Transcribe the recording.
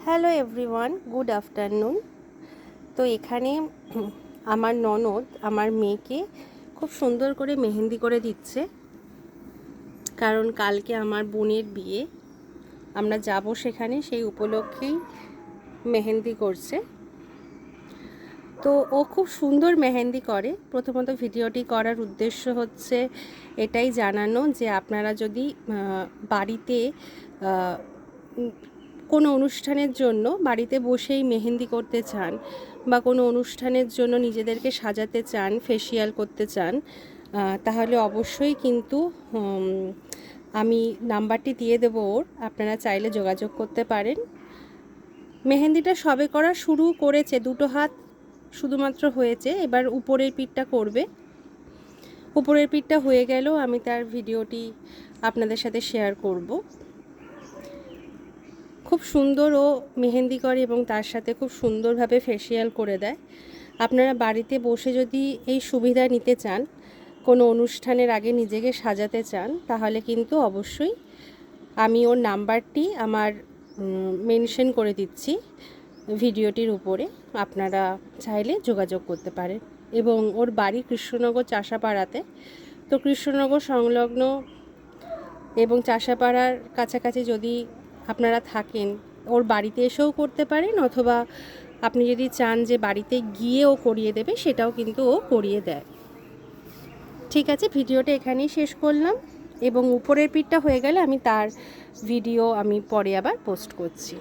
Hello everyone, good afternoon. তো এখানে আমার ননদ আমার মেয়েকে খুব সুন্দর করে মেহেন্দি করে দিচ্ছে, কারণ কালকে আমার বোনের বিয়ে, আমরা যাব সেখানে, সেই উপলক্ষেই মেহেন্দি করছে। তো ও খুব সুন্দর মেহেন্দি করে। প্রথমত ভিডিওটি করার উদ্দেশ্য হচ্ছে এটাই জানানো যে আপনারা যদি বাড়িতে কোনো অনুষ্ঠানের জন্য বাড়িতে বসেই মেহেন্দি করতে চান বা কোনো অনুষ্ঠানের জন্য নিজেদেরকে সাজাতে চান, ফেসিয়াল করতে চান, তাহলে অবশ্যই কিন্তু আমি নাম্বারটি দিয়ে দেবো ওর, আপনারা চাইলে যোগাযোগ করতে পারেন। মেহেন্দিটা সবে করা শুরু করেছে, দুটো হাত শুধুমাত্র হয়েছে, এবার উপরের পিঠটা করবে। উপরের পিঠটা হয়ে গেলেও আমি তার ভিডিওটি আপনাদের সাথে শেয়ার করব। খুব সুন্দর ও মেহেন্দি করে এবং তার সাথে খুব সুন্দরভাবে ফেসিয়াল করে দেয়। আপনারা বাড়িতে বসে যদি এই সুবিধা নিতে চান, কোনো অনুষ্ঠানের আগে নিজেকে সাজাতে চান, তাহলে কিন্তু অবশ্যই আমি ওর নাম্বারটি আমার মেনশন করে দিচ্ছি ভিডিওটির উপরে, আপনারা চাইলে যোগাযোগ করতে পারেন। এবং ওর বাড়ি কৃষ্ণনগর চাষাপাড়াতে। তো কৃষ্ণনগর সংলগ্ন এবং চাষাপাড়ার কাছাকাছি যদি আপনারা থাকেন, ওর বাড়িতে এসেও করতে পারেন, অথবা আপনি যদি চান যে বাড়িতে গিয়েও করিয়ে দেবে, সেটাও কিন্তু ও করিয়ে দেয়। ঠিক আছে, ভিডিওটা এখানেই শেষ করলাম, এবং উপরের পিঠটা হয়ে গেলে আমি তার ভিডিও আমি পরে আবার পোস্ট করছি।